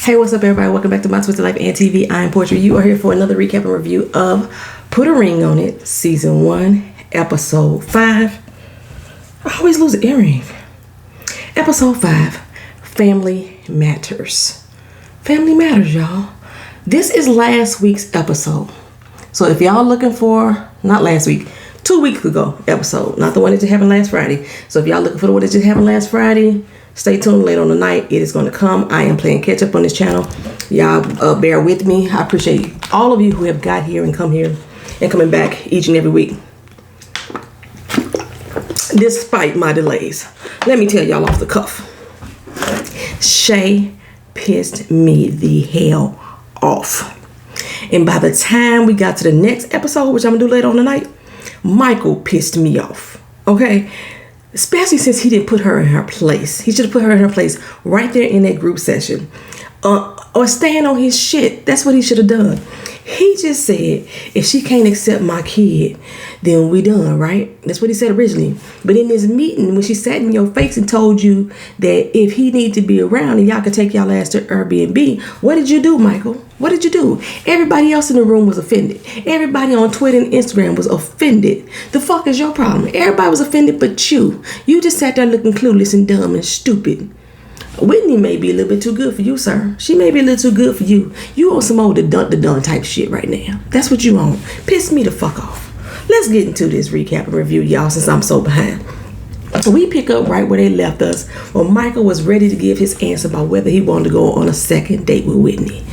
Hey, what's up, everybody? Welcome back to My Twisted Life and TV. I'm Poetry. You are here for another recap and review of Put a Ring on It, Season 1, Episode 5. I always lose an earring. Episode 5, Family Matters. Family Matters, y'all. This is last week's episode. So if y'all looking for, not last week, 2 weeks ago episode, not the one that just happened last Friday. So if y'all looking for the one that just happened last Friday, stay tuned later on the night. It is going to come. I am playing catch up on this channel. Y'all bear with me. I appreciate all of you who have got here and come here and coming back each and every week, despite my delays. Let me tell y'all off the cuff. Shay pissed me the hell off. And by the time we got to the next episode, which I'm going to do later on tonight, Michael pissed me off. Okay? Especially since he didn't put her in her place. He should have put her in her place right there in that group session. Or stand on his shit. That's what he should have done. He just said, if she can't accept my kid, then we done, right? That's what he said originally. But in this meeting, when she sat in your face and told you that if he need to be around and y'all could take y'all ass to Airbnb, what did you do, Michael? What did you do? Everybody else in the room was offended. Everybody on Twitter and Instagram was offended. The fuck is your problem? Everybody was offended but you. You just sat there looking clueless and dumb and stupid. Whitney may be a little bit too good for you, sir. She may be a little too good for you. You on some old the dun type shit right now. That's what you on. Piss me the fuck off. Let's get into this recap and review, y'all, since I'm so behind. We pick up right where they left us when Michael was ready to give his answer about whether he wanted to go on a second date with Whitney.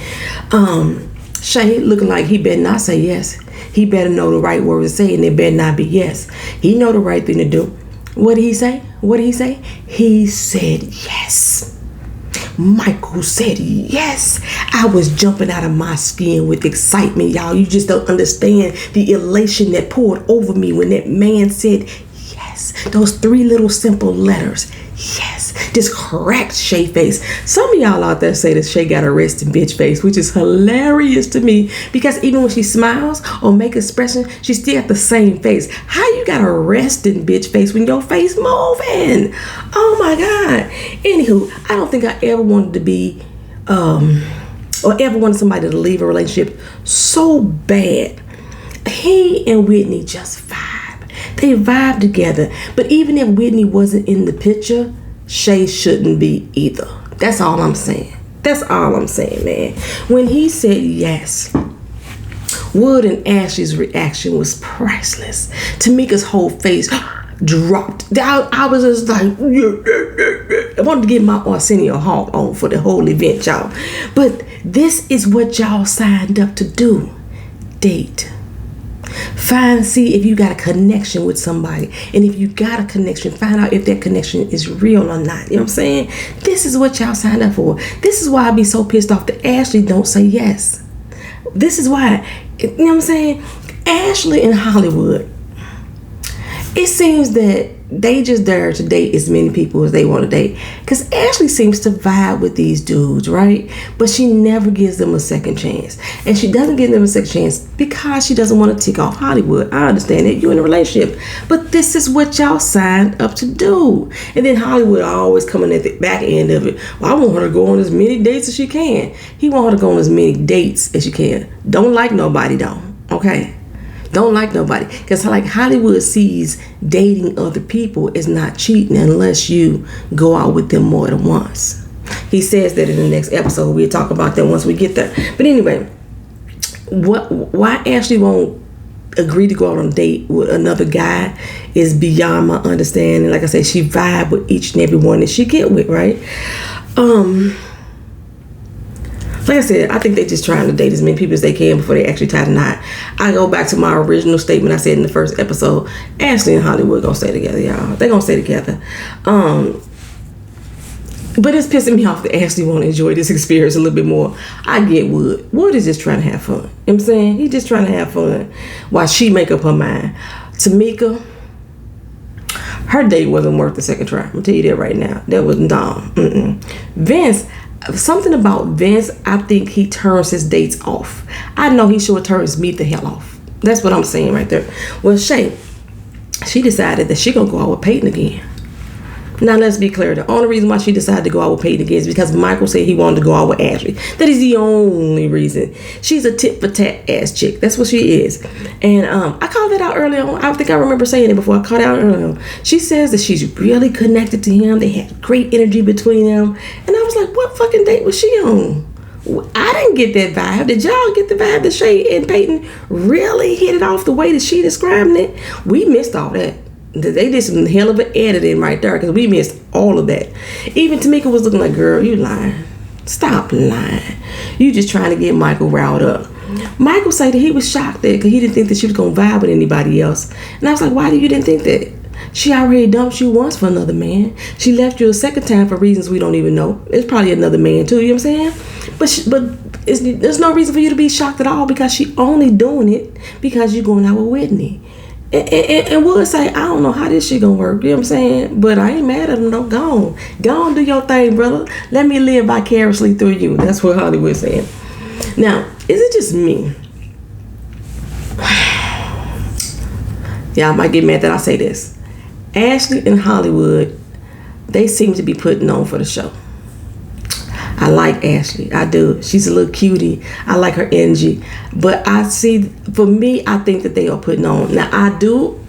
Shay looking like he better not say yes. He better know the right words to say, and it better not be yes. He know the right thing to do. What did he say? What did he say? He said yes. Michael said yes. I was jumping out of my skin with excitement, y'all. You just don't understand the elation that poured over me when that man said yes. Those three little simple letters. Yes. This cracked Shay face. Some of y'all out there say that Shay got a resting bitch face, which is hilarious to me because even when she smiles or make expression, she still got the same face. How you got a resting bitch face when your face moving? Oh my God. Anywho, I don't think I ever wanted to be or ever wanted somebody to leave a relationship so bad. He and Whitney just vibe. They vibe together. But even if Whitney wasn't in the picture, Shay shouldn't be either. That's all I'm saying. That's all I'm saying, man. When he said yes, Wood and Ashley's reaction was priceless. Tamika's whole face dropped. I was just like, I wanted to get my Arsenio Hawk on for the whole event, y'all. But this is what y'all signed up to do. Date. See if you got a connection with somebody. And if you got a connection, find out if that connection is real or not. You know what I'm saying? This is what y'all signed up for. This is why I be so pissed off that Ashley don't say yes. This is why, you know what I'm saying? Ashley in Hollywood, it seems that they just dare to date as many people as they want to date. Because Ashley seems to vibe with these dudes, right? But she never gives them a second chance. And she doesn't give them a second chance because she doesn't want to tick off Hollywood. I understand that you're in a relationship. But this is what y'all signed up to do. And then Hollywood always coming at the back end of it. Well, I want her to go on as many dates as she can. He want her to go on as many dates as she can. Don't like nobody though. Okay? Don't like nobody. Because like Hollywood sees dating other people is not cheating unless you go out with them more than once. He says that in the next episode. We'll talk about that once we get there. But anyway, why Ashley won't agree to go out on a date with another guy is beyond my understanding. Like I said, she vibe with each and every one that she get with, right? Like I said, I think they're just trying to date as many people as they can before they actually tie the knot. I go back to my original statement I said in the first episode. Ashley and Hollywood gonna stay together, y'all. They gonna stay together. But it's pissing me off that Ashley won't enjoy this experience a little bit more. I get Wood. Wood is just trying to have fun. You know what I'm saying? He's just trying to have fun while she make up her mind. Tamika, her date wasn't worth the second try. I'm gonna tell you that right now. That was dumb. Vince, something about Vince, I think he turns his dates off. I know he sure turns me the hell off. That's what I'm saying right there. Well, Shay, she decided that she gonna go out with Payton again. Now, let's be clear. The only reason why she decided to go out with Payton again is because Michael said he wanted to go out with Ashley. That is the only reason. She's a tit for tat ass chick. That's what she is. And I called that out earlier on. I think I remember saying it before. I called it out earlier on. She says that she's really connected to him. They had great energy between them. And I was like, what fucking date was she on? I didn't get that vibe. Did y'all get the vibe that Shay and Payton really hit it off the way that she described it? We missed all that. They did some hell of an editing right there because we missed all of that. Even Tamika was looking like, girl, you lying. Stop lying. You just trying to get Michael riled up. Michael said that he was shocked that because he didn't think that she was going to vibe with anybody else. And I was like, why do you didn't think that? She already dumped you once for another man. She left you a second time for reasons we don't even know. It's probably another man too, you know what I'm saying? But there's no reason for you to be shocked at all because she only doing it because you're going out with Whitney. And we'll say, I don't know how this shit gonna work, you know what I'm saying? But I ain't mad at him, no. Go on, do your thing, brother. Let me live vicariously through you. That's what Hollywood's saying. Now, is it just me? Y'all might get mad that I say this. Ashley and Hollywood, they seem to be putting on for the show. I like Ashley. I do. She's a little cutie. I like her energy. But I see, for me, I think that they are putting on. Now, I do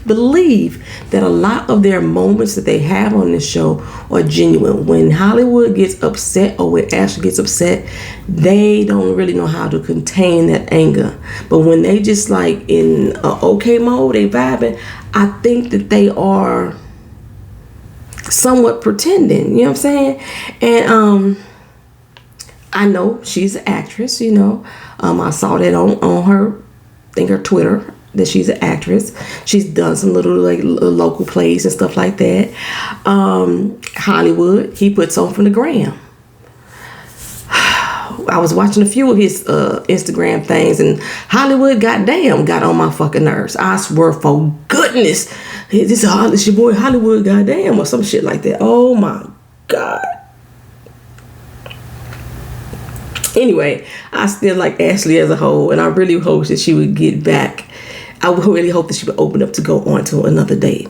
believe that a lot of their moments that they have on this show are genuine. When Hollywood gets upset or when Ashley gets upset, they don't really know how to contain that anger. But when they just like in a okay mode, they vibing, I think that they are somewhat pretending, you know what I'm saying? And I know she's an actress, you know. I saw that on her, I think her Twitter, that she's an actress. She's done some little like local plays and stuff like that. Hollywood, he puts on from the gram. I was watching a few of his Instagram things, and Hollywood, goddamn, got on my fucking nerves. I swear for goodness, this is your boy Hollywood, goddamn, or some shit like that. Oh my God. Anyway, I still like Ashley as a whole, and I really hope that she would get back. I really hope that she would open up to go on to another date.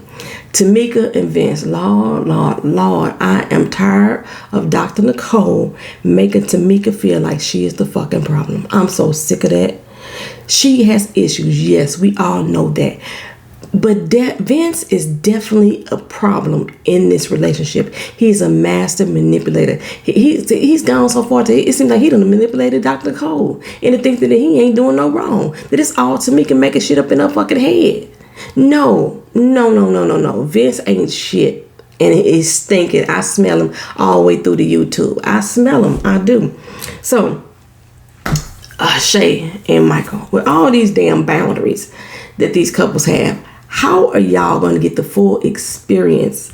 Tamika and Vince, Lord, I am tired of Dr. Nicole making Tamika feel like she is the fucking problem. I'm so sick of that. She has issues, yes, we all know that. But Vince is definitely a problem in this relationship. He's a master manipulator. He's gone so far it seems like he done manipulated Dr. Cole into thinking that he ain't doing no wrong. That it's all Tamika making shit up in her fucking head. No. Vince ain't shit. And he's stinking. I smell him all the way through the YouTube. I smell him. I do. So, Shay and Michael, with all these damn boundaries that these couples have, how are y'all going to get the full experience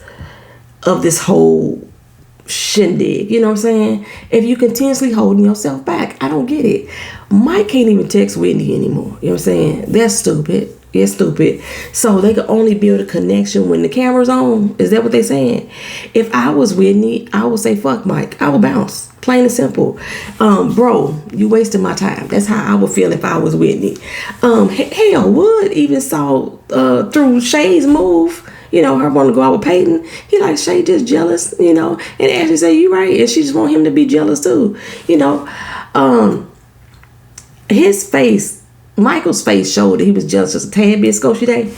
of this whole shindig? You know what I'm saying? If you continuously holding yourself back, I don't get it. Mike can't even text Whitney anymore. You know what I'm saying? That's stupid. It's stupid. So they can only build a connection when the camera's on. Is that what they're saying? If I was Whitney, I would say, fuck Mike. I would bounce. Plain and simple. Bro, you wasting my time. That's how I would feel if I was Whitney. Hell, Wood even saw through Shay's move, you know, her wanting to go out with Payton. He like, Shay just jealous, you know. And Ashley said, you right. And she just want him to be jealous too. You know, his face, Michael's face showed that he was jealous just a tad bit Scotia Day.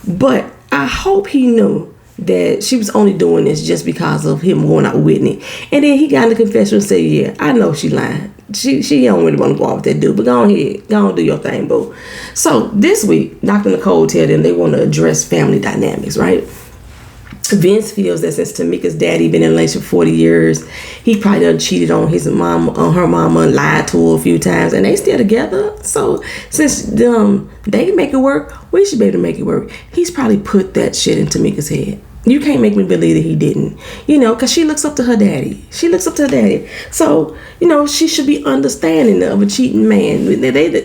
But I hope he knew that she was only doing this just because of him going out with Whitney. And then he got in the confession and said, yeah, I know she lying. She don't really want to go out with that dude, but go ahead. Go on, do your thing, boo. So this week, Dr. Nicole tell them they want to address family dynamics, right? Vince feels that since Tamika's daddy been in a relationship for 40 years, he probably done cheated on his mom, on her mama, and lied to her a few times, and they still together. So since they can make it work, we should be able to make it work. He's probably put that shit in Tamika's head. You can't make me believe that he didn't, you know, because she looks up to her daddy. So, you know, she should be understanding of a cheating man.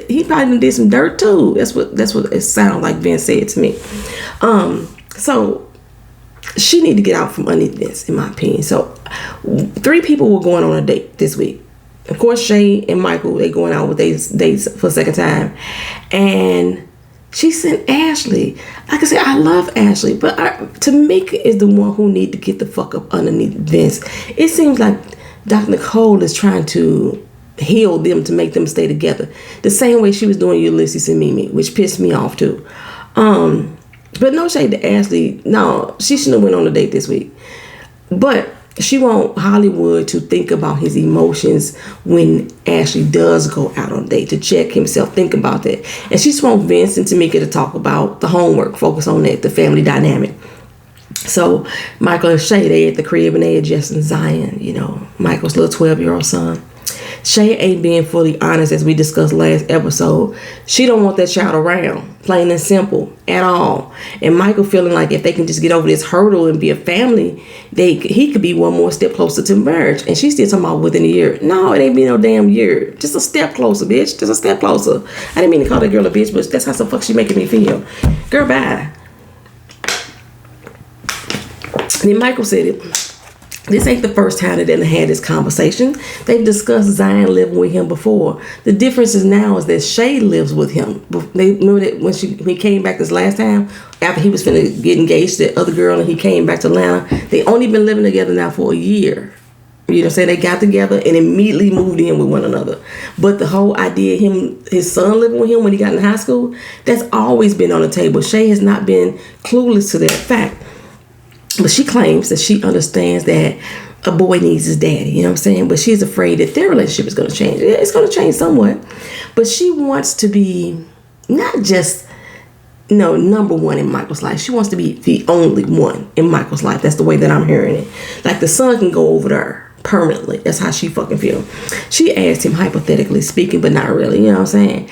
He probably did some dirt too. That's what it sounded like Vince said to me. So she need to get out from underneath this, in my opinion. So 3 people were going on a date this week. Of course, Shay and Michael, they going out with dates for a second time. And She sent Ashley. Like I said, I love Ashley, but Tamika is the one who need to get the fuck up underneath Vince. It seems like Dr. Nicole is trying to heal them to make them stay together. The same way she was doing Ulysses and Mimi, which pissed me off too. But no shade to Ashley. No, she shouldn't have went on a date this week. But she want Hollywood to think about his emotions when Ashley does go out on a date, to check himself, think about that. And she just want Vince and Tamika to talk about the homework, focus on that, the family dynamic. So Michael and Shay, they at the crib and they adjusting Zion, Michael's little 12-year-old son. Shay ain't being fully honest, as we discussed last episode. She don't want that child around, plain and simple, at all. And Michael feeling like if they can just get over this hurdle and be a family, he could be one more step closer to marriage. And she's still talking about within a year. No, it ain't been no damn year. Just a step closer, bitch. Just a step closer. I didn't mean to call that girl a bitch, but that's how the fuck she making me feel. Girl, bye. And then Michael said it. This ain't the first time that they had this conversation. They've discussed Zion living with him before. The difference is now is that Shay lives with him. They remember that when he came back this last time, after he was finna get engaged to the other girl and he came back to Atlanta. They only been living together now for a year. You know what I'm saying? They got together and immediately moved in with one another. But the whole idea of his son living with him when he got in high school, that's always been on the table. Shay has not been clueless to that fact. But she claims that she understands that a boy needs his daddy, you know what I'm saying? But she's afraid that their relationship is going to change. It's going to change somewhat. But she wants to be not just, number one in Michael's life. She wants to be the only one in Michael's life. That's the way that I'm hearing it. Like the son can go over there permanently. That's how she fucking feel. She asked him, hypothetically speaking, but not really, you know what I'm saying?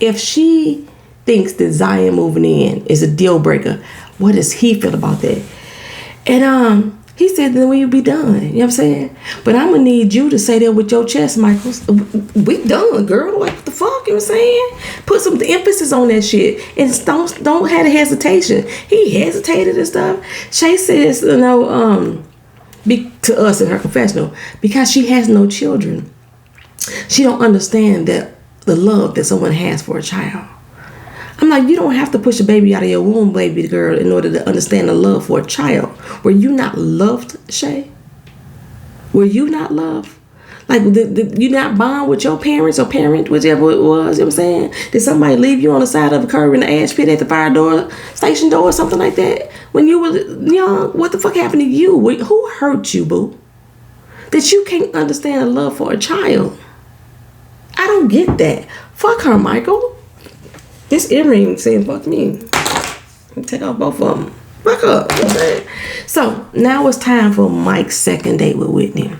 If she thinks that Zion moving in is a deal breaker, what does he feel about that? And he said, then we'll be done. You know what I'm saying? But I'm going to need you to say that with your chest, Michael. We done, girl. Like, what the fuck? You know what I'm saying? Put some emphasis on that shit. And don't have the hesitation. He hesitated and stuff. Shay says, to us in her confessional, because she has no children, she don't understand that the love that someone has for a child. I'm like, you don't have to push a baby out of your womb, baby girl, in order to understand the love for a child. Were you not loved, Shay? Were you not loved? Like, you not bond with your parents or parent, whichever it was, you know what I'm saying? Did somebody leave you on the side of a curb in the ash pit at the fire door, station door or something like that? When you were young, what the fuck happened to you? Who hurt you, boo? That you can't understand the love for a child. I don't get that. Fuck her, Michael. This earring saying fuck me. Take off both of them. Fuck up. Okay. So now it's time for Mike's second date with Whitney.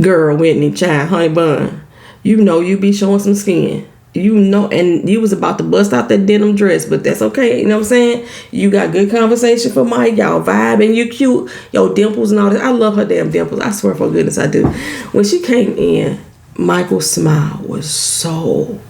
Girl, Whitney, child, honey bun. You be showing some skin. And you was about to bust out that denim dress, but that's okay. You know what I'm saying? You got good conversation for Mike. Y'all vibe and you cute. Your dimples and all that. I love her damn dimples. I swear for goodness I do. When she came in, Michael's smile was so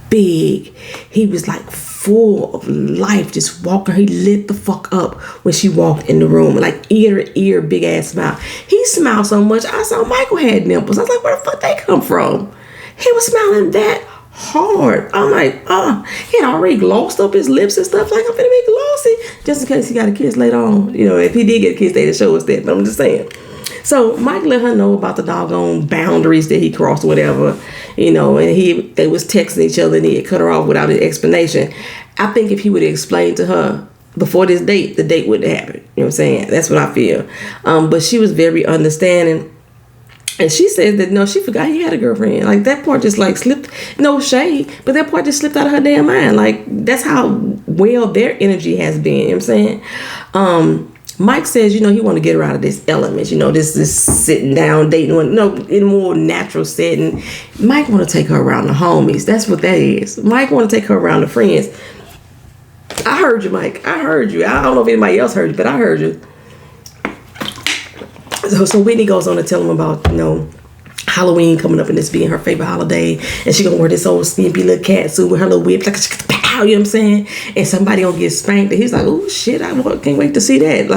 big. He was like full of life, just walking. He lit the fuck up when she walked in the room, like ear to ear, big ass smile. He smiled so much I saw Michael had dimples. I was like, where the fuck they come from? He was smiling that hard. I'm like, he had already glossed up his lips and stuff. Like, I'm finna make glossy just in case he got a kiss later on. If he did get a kiss, they'd show us that. But I'm just saying. So Mike let her know about the doggone boundaries that he crossed, whatever, and they was texting each other and he had cut her off without an explanation. I think if he would have explained to her before this date, the date wouldn't happen. You know what I'm saying? That's what I feel. But she was very understanding. And she said that, no, she forgot he had a girlfriend. Like, that part just, slipped. No shade, but that part just slipped out of her damn mind. Like, that's how well their energy has been. You know what I'm saying? Mike says, he want to get her out of this element, this sitting down, dating, in a more natural setting. Mike want to take her around the homies. That's what that is. Mike want to take her around the friends. I heard you, Mike. I heard you. I don't know if anybody else heard you, but I heard you. So Whitney goes on to tell him about, Halloween coming up and this being her favorite holiday. And she gonna wear this old skimpy little cat suit with her little whip. You know what I'm saying? And somebody gonna get spanked. And he's like, oh shit, I can't wait to see that.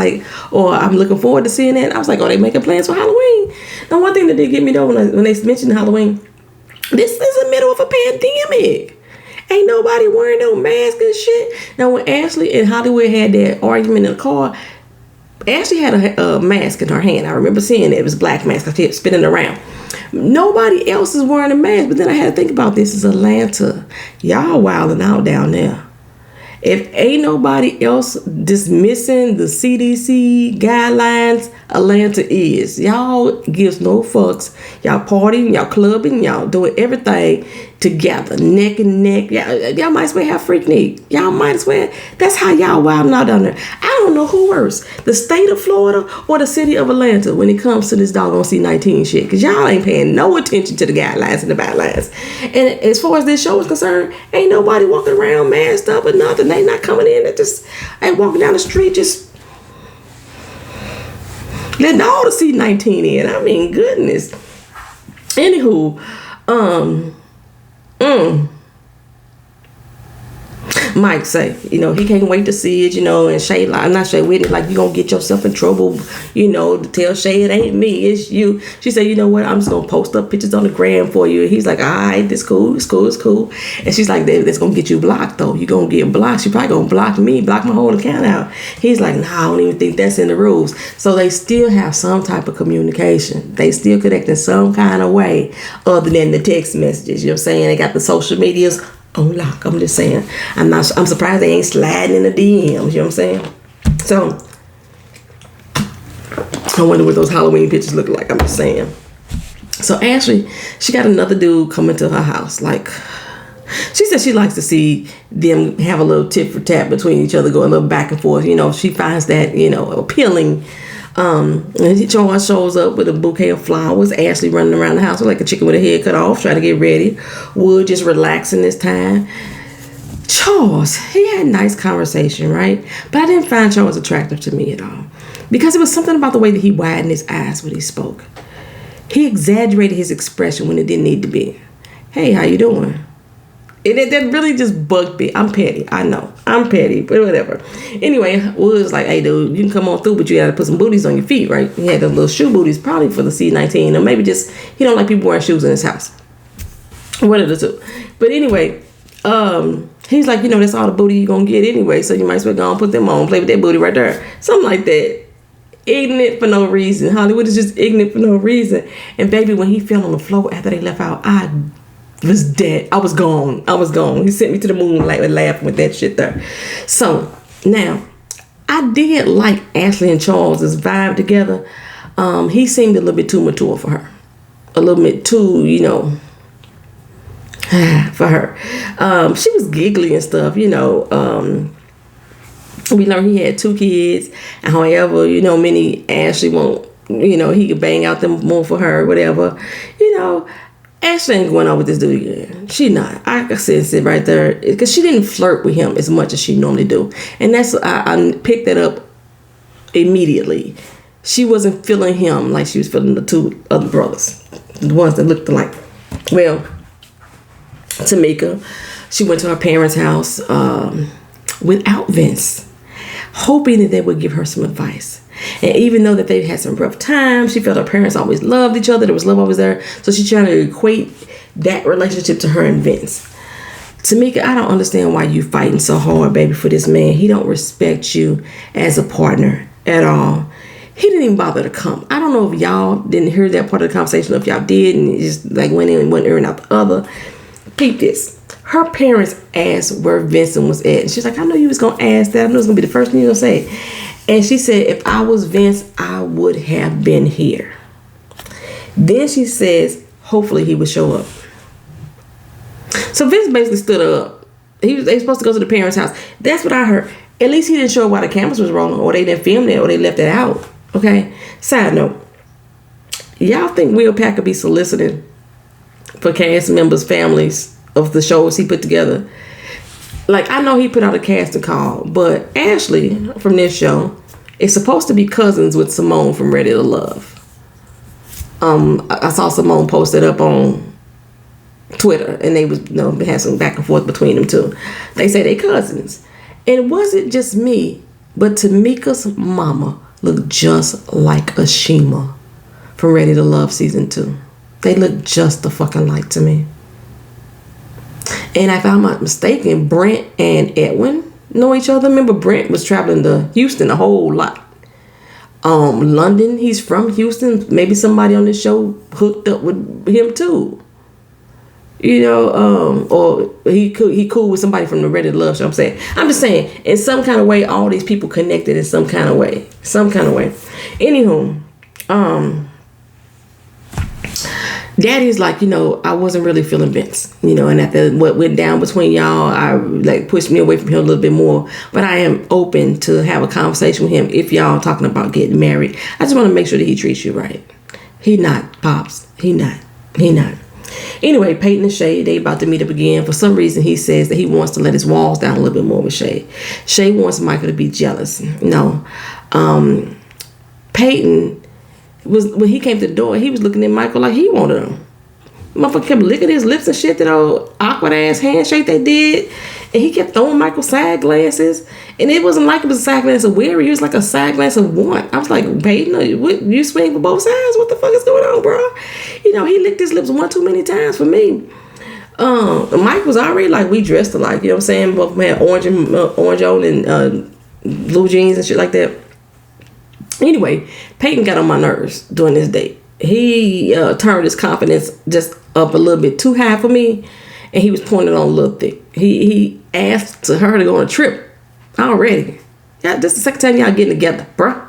Or I'm looking forward to seeing that. I was like, oh, they making plans for Halloween. Now, one thing that did get me though when they mentioned Halloween, this is the middle of a pandemic. Ain't nobody wearing no mask and shit. Now, when Ashley and Hollywood had that argument in the car, Ashley had a mask in her hand. I remember seeing it. It was a black mask. I kept spinning around. Nobody else is wearing a mask. But then I had to think about this. It's Atlanta. Y'all wilding out down there. If ain't nobody else dismissing the CDC guidelines, Atlanta is. Y'all gives no fucks. Y'all partying, y'all clubbing, y'all doing everything together, neck and neck. Y'all might as well have freak night. Y'all might as well. That's how y'all wilding out down there. I don't know who worse, the state of Florida or the city of Atlanta when it comes to this doggone C-19 shit. Because y'all ain't paying no attention to the guidelines and the guidelines. And as far as this show is concerned, ain't nobody walking around masked up or nothing. They not coming in. They just ain't walking down the street just letting all the C-19 in. I mean, goodness. Anywho, Mike say, he can't wait to see it, and Shay, like, I'm not Shay, Whitney, like, you gonna get yourself in trouble, to tell Shay it ain't me, it's you. She said, you know what, I'm just gonna post up pictures on the gram for you. He's like, all right, this cool, it's cool. And she's like, that's gonna get you blocked, though. You gonna get blocked. She probably gonna block me, block my whole account out. He's like, nah, I don't even think that's in the rules. So they still have some type of communication. They still connect in some kind of way other than the text messages. You know what I'm saying? They got the social medias on lock. I'm just saying. I'm surprised they ain't sliding in the DMs. You know what I'm saying? So I wonder what those Halloween pictures look like. I'm just saying. So Ashley, she got another dude coming to her house. Like, she said she likes to see them have a little tit for tat between each other, go a little back and forth. She finds that, appealing. And Charles shows up with a bouquet of flowers. Ashley running around the house like a chicken with her head cut off, trying to get ready. Wood just relaxing this time. Charles, he had a nice conversation, right? But I didn't find Charles attractive to me at all. Because it was something about the way that he widened his eyes when he spoke. He exaggerated his expression when it didn't need to be. Hey, how you doing? That really just bugged me. I'm petty. I know. I'm petty, but whatever. Anyway, Wood's like, hey, dude, you can come on through, but you got to put some booties on your feet, right? He had those little shoe booties, probably for the C-19, or maybe just he don't like people wearing shoes in his house. One of the two. But anyway, he's like, that's all the booty you're going to get anyway, so you might as well go and put them on, play with that booty right there. Something like that. Ignorant for no reason. Hollywood is just ignorant for no reason. And baby, when he fell on the floor after they left out, I was dead. I was gone. He sent me to the moon laughing with that shit there. So now I did like Ashley and Charles's vibe together. He seemed a little bit too mature for her. A little bit too, for her. She was giggly and stuff, we learned he had 2 kids. And however, many Ashley won't, he could bang out them more for her, whatever. Ashley ain't going out with this dude again. She not. I can sense it right there. Because she didn't flirt with him as much as she normally do. And that's, I picked that up immediately. She wasn't feeling him like she was feeling the 2 other brothers. The ones that looked alike. Well, Tamika, she went to her parents' house without Vince, hoping that they would give her some advice. And even though that they had some rough times, she felt her parents always loved each other. There was love always there. So she's trying to equate that relationship to her and Vince. Tamika, I don't understand why you fighting so hard, baby, for this man. He don't respect you as a partner at all. He didn't even bother to come. I don't know if y'all didn't hear that part of the conversation, or if y'all did and just like went in and went airing out the other. Peep this. Her parents asked where Vincent was at. And she's like, I know you was going to ask that. I knew it was going to be the first thing you were going to say. And she said, if I was Vince, I would have been here. Then she says, hopefully he would show up. So Vince basically stood up. They were supposed to go to the parents' house. That's what I heard. At least he didn't show up while the cameras was rolling, or they didn't film it, or they left it out. Okay? Side note. Y'all think Will Packer be soliciting for cast members' families of the shows he put together? Like, I know he put out a casting call, but Ashley from this show is supposed to be cousins with Simone from Ready to Love. I saw Simone post it up on Twitter, and they was, they had some back and forth between them too. They say they cousins. And it wasn't just me, but Tamika's mama looked just like Ashima from Ready to Love season 2. They look just the fucking like to me. And if I'm not mistaken, Brent and Edwin know each other. Remember, Brent was traveling to Houston a whole lot. London, he's from Houston. Maybe somebody on this show hooked up with him too. You know, or he cool with somebody from the Reddit Love Show. I'm just saying, in some kind of way, all these people connected in some kind of way. Anywho, Daddy's like, you know, I wasn't really feeling Vince, you know, and after what went down between y'all, I like pushed me away from him a little bit more. But I am open to have a conversation with him if y'all talking about getting married. I just want to make sure that he treats you right. He not, Pops. He not. Anyway, Payton and Shay, they about to meet up again. For some reason, he says that he wants to let his walls down a little bit more with Shay. Shay wants Michael to be jealous. No. Payton when he came to the door, he was looking at Michael like he wanted him. Motherfucker kept licking his lips and shit, that old awkward ass handshake they did. And he kept throwing Michael side glances. And it wasn't like it was a side glance of weary. It was like a side glance of want. I was like, Payton, what, you swing for both sides? What the fuck is going on, bro? You know, he licked his lips one too many times for me. Mike was already like, we dressed alike. You know what I'm saying? Both of them had orange on and blue jeans and shit like that. Anyway, Payton got on my nerves during this date. He turned his confidence just up a little bit too high for me, and he was pointing on a little thick. He asked her to go on a trip already. Yeah, this is the second time y'all getting together, bruh.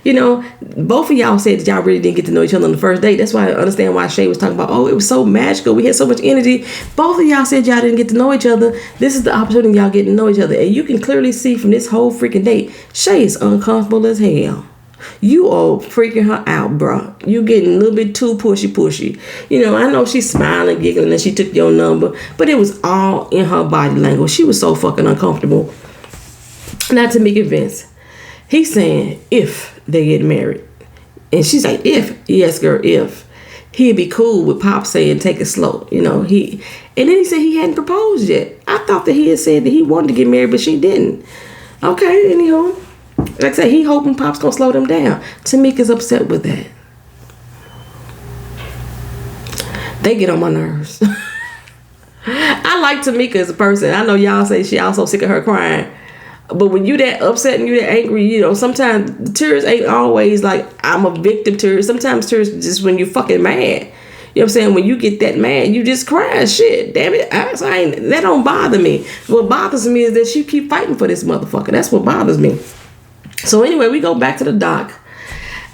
You know, both of y'all said that y'all really didn't get to know each other on the first date. That's why I understand why Shay was talking about, oh, it was so magical. We had so much energy. Both of y'all said y'all didn't get to know each other. This is the opportunity y'all get to know each other. And you can clearly see from this whole freaking date, Shay is uncomfortable as hell. You are freaking her out, bro. You getting a little bit too pushy. You know, I know she's smiling, giggling, and she took your number, but it was all in her body language. She was so fucking uncomfortable. Not Tamika Vince. He's saying if they get married. And she's like, if. Yes, girl, if. He'd be cool with Pop saying take it slow. You know, and then he said he hadn't proposed yet. I thought that he had said that he wanted to get married, but she didn't. Okay, anyhow. Like I said, he hoping Pop's gonna slow them down. Tamika's upset with that. They get on my nerves. I like Tamika as a person. I know y'all say she also sick of her crying. But when you that upset and you that angry, you know, sometimes the tears ain't always like I'm a victim tears. Sometimes tears just when you fucking mad. You know what I'm saying? When you get that mad, you just cry. Shit, damn it. That don't bother me. What bothers me is that she keep fighting for this motherfucker. That's what bothers me. So anyway, we go back to the dock.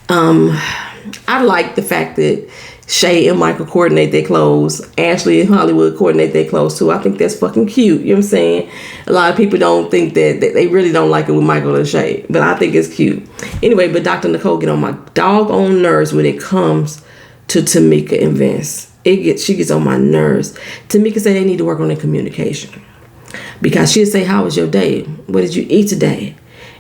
I like the fact that Shay and Michael coordinate their clothes. Ashley and Hollywood coordinate their clothes too. I think that's fucking cute. You know what I'm saying? A lot of people don't think that they really don't like it with Michael and Shay. But I think it's cute. Anyway, but Dr. Nicole get on my doggone nerves when it comes to Tamika and Vince. She gets on my nerves. Tamika said they need to work on their communication. Because she'll say, how was your day? What did you eat today?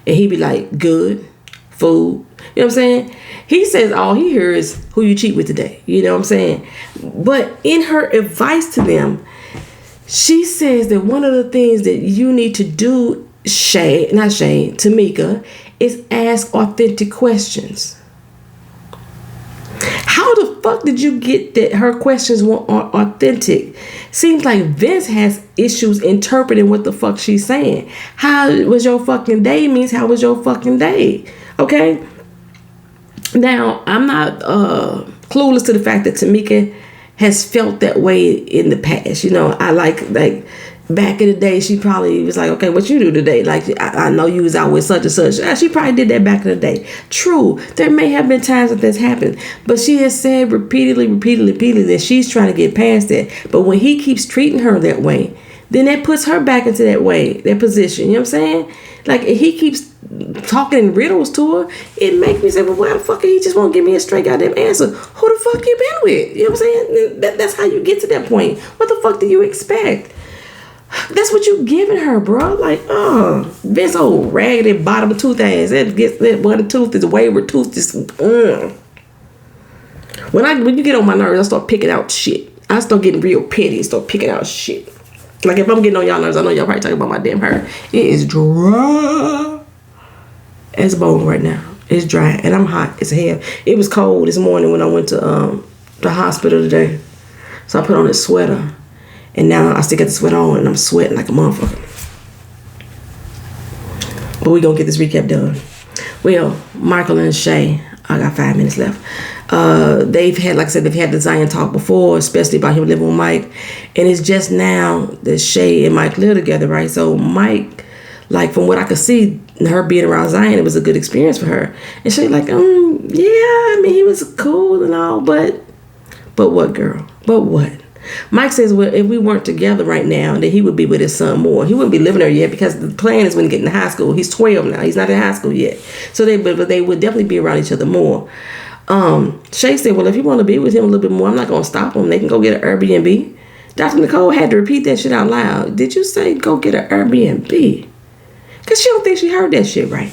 And he be like, good, food. You know what I'm saying? He says all he hears is who you cheat with today. You know what I'm saying? But in her advice to them, she says that one of the things that you need to do, Tamika, is ask authentic questions. How the fuck did you get that her questions weren't authentic? Seems like Vince has issues interpreting what the fuck she's saying. How was your fucking day means how was your fucking day? Okay? Now, I'm not clueless to the fact that Tamika has felt that way in the past. You know, I like back in the day, she probably was like, okay, what you do today? Like, I know you was out with such and such. She probably did that back in the day. True, there may have been times that this happened, but she has said repeatedly that she's trying to get past that. But when he keeps treating her that way, then that puts her back into that position. You know what I'm saying? Like, if he keeps talking in riddles to her, it makes me say, well, why the fuck he just won't give me a straight goddamn answer? Who the fuck you been with? You know what I'm saying? That's how you get to that point. What the fuck do you expect? That's what you giving her, bro. Like, this old raggedy bottom of tooth ass. That one tooth is wayward tooth. When you get on my nerves, I start picking out shit. I start getting real petty. Start picking out shit. Like, if I'm getting on y'all nerves, I know y'all probably talking about my damn hair. It is dry as a bone right now. It's dry and I'm hot as hell. It was cold this morning when I went to the hospital today. So I put on this sweater. And now I still got the sweat on and I'm sweating like a motherfucker. But we gonna get this recap done. Well, Michael and Shay, I got 5 minutes left. They've had, like I said, they've had the Zion talk before, especially about him living with Mike. And it's just now that Shay and Mike live together, right? So Mike, like from what I could see, her being around Zion, it was a good experience for her. And Shay like, yeah, I mean, he was cool and all, but what, girl? But what? Mike says, well, if we weren't together right now, then he would be with his son more. He wouldn't be living there yet because the plan is when he get in high school. He's 12 now. He's not in high school yet. So they would definitely be around each other more. Shay said, well, if you want to be with him a little bit more, I'm not going to stop him. They can go get an Airbnb. Dr. Nicole had to repeat that shit out loud. Did you say go get an Airbnb? Because she don't think she heard that shit right.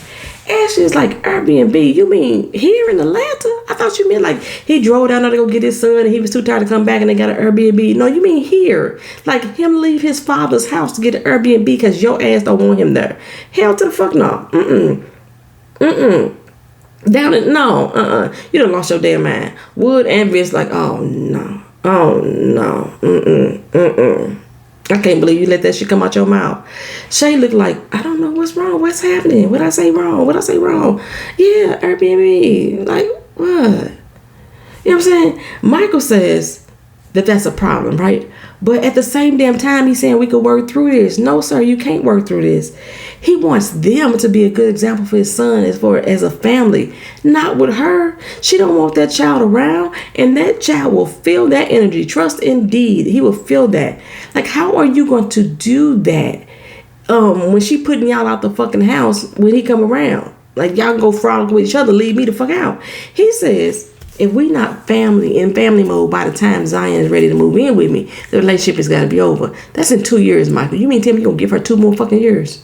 Ashley's like, Airbnb, you mean here in Atlanta? I thought you meant like he drove down there to go get his son and he was too tired to come back and they got an Airbnb. No, you mean here. Like him leave his father's house to get an Airbnb because your ass don't want him there. Hell to the fuck no. Down it, no. You done lost your damn mind. Wood and Vince like, oh no. I can't believe you let that shit come out your mouth. Shay looked like, I don't know what's wrong. What's happening? What I say wrong? Yeah, Airbnb. Like, what? You know what I'm saying? Michael says that that's a problem, right? But at the same damn time, he's saying we could work through this. No, sir, you can't work through this. He wants them to be a good example for his son as a family. Not with her. She don't want that child around. And that child will feel that energy. Trust indeed. He will feel that. Like, how are you going to do that when she putting y'all out the fucking house when he come around? Like, y'all can go frolic with each other. Leave me the fuck out. He says, if we not family mode by the time Zion is ready to move in with me, the relationship has got to be over. That's in 2 years, Michael. You mean tell me you're going to give her 2 more fucking years?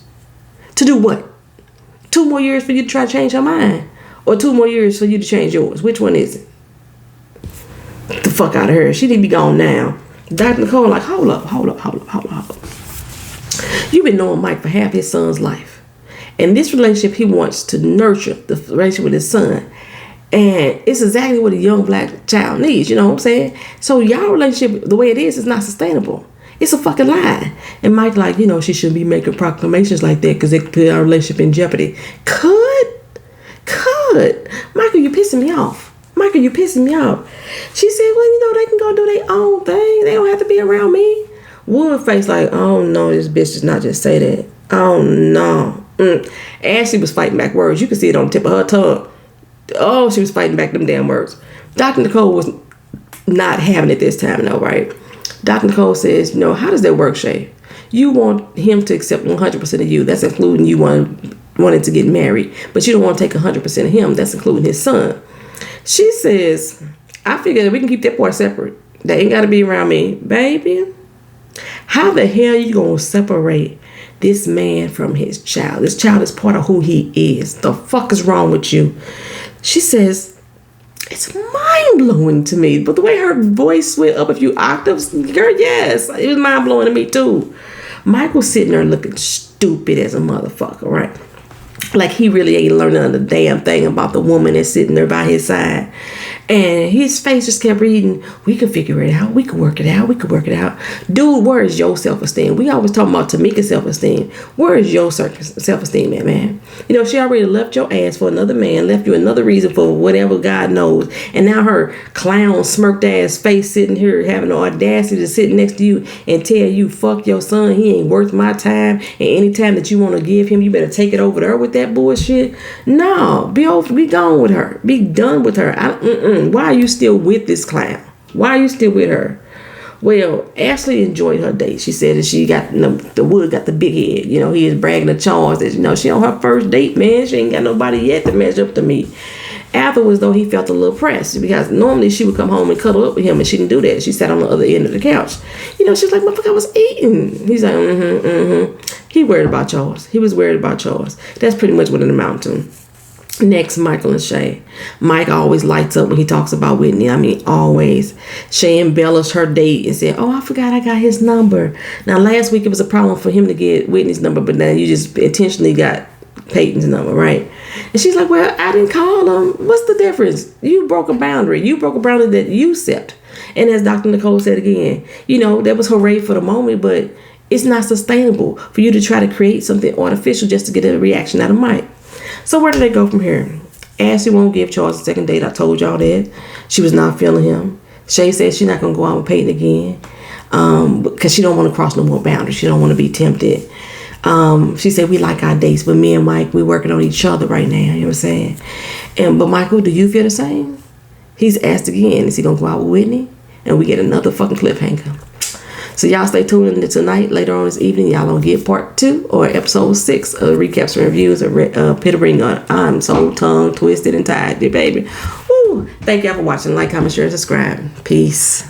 To do what? 2 more years for you to try to change her mind? Or 2 more years for you to change yours? Which one is it? Get the fuck out of her. She need to be gone now. Dr. Nicole like, hold up. You've been knowing Mike for half his son's life. And this relationship, he wants to nurture the relationship with his son. And it's exactly what a young black child needs, you know what I'm saying? So y'all relationship, the way it is not sustainable. It's a fucking lie. And Mike like, she shouldn't be making proclamations like that because it could put our relationship in jeopardy. Could. Michael, you pissing me off. She said, well, they can go do their own thing. They don't have to be around me. Woodface like, oh no, this bitch does not just say that. Oh no. Ashley was fighting back words. You can see it on the tip of her tongue. Oh, she was fighting back them damn words. Dr. Nicole was not having it this time, though, right? Dr. Nicole says, how does that work, Shay? You want him to accept 100% of you. That's including you wanting to get married. But you don't want to take 100% of him. That's including his son. She says, I figure that we can keep that part separate. They ain't got to be around me. Baby, how the hell you going to separate this man from his child? This child is part of who he is. The fuck is wrong with you? She says, it's mind-blowing to me. But the way her voice went up a few octaves, girl, yes, it was mind-blowing to me too. Michael's sitting there looking stupid as a motherfucker, right? Like he really ain't learning a damn thing about the woman that's sitting there by his side. And his face just kept reading, we can figure it out. We can work it out. Dude, where is your self-esteem? We always talking about Tamika's self-esteem. Where is your self-esteem at, man? She already left your ass for another man, left you another reason for whatever God knows. And now her clown smirked ass face sitting here having the audacity to sit next to you and tell you, fuck your son, he ain't worth my time. And any time that you want to give him, you better take it over there with that bullshit. No, be gone with her. Be done with her. Why are you still with this clown? Why are you still with her? Well, Ashley enjoyed her date. She said that she got the Wood got the big head. He is bragging the charge that she on her first date, man. She ain't got nobody yet to measure up to me. Afterwards, though, he felt a little pressed because normally she would come home and cuddle up with him, and she didn't do that. She sat on the other end of the couch. She's like, motherfucker, I was eating. He's like, He worried about chores. He was worried about chores. That's pretty much what it amounted to. Next, Michael and Shay. Mike always lights up when he talks about Whitney. I mean, always. Shay embellished her date and said, oh, I forgot I got his number. Now, last week it was a problem for him to get Whitney's number, but now you just intentionally got Payton's number, right? And she's like, well, I didn't call him. What's the difference? You broke a boundary. You broke a boundary that you set. And as Dr. Nicole said again, that was hooray for the moment, but it's not sustainable for you to try to create something artificial just to get a reaction out of Mike. So where do they go from here? Ashley won't give Charles a second date. I told y'all that. She was not feeling him. Shay said she's not going to go out with Payton again because she don't want to cross no more boundaries. She don't want to be tempted. She said, we like our dates, but me and Mike, we working on each other right now. You know what I'm saying? But Michael, do you feel the same? He's asked again, is he going to go out with Whitney? And we get another fucking cliffhanger. So y'all stay tuned in tonight. Later on this evening, y'all gonna get part 2 or episode 6 of recaps and reviews of Pittering. I'm so tongue twisted and tired, dear baby. Woo. Thank y'all for watching. Like, comment, share, and subscribe. Peace.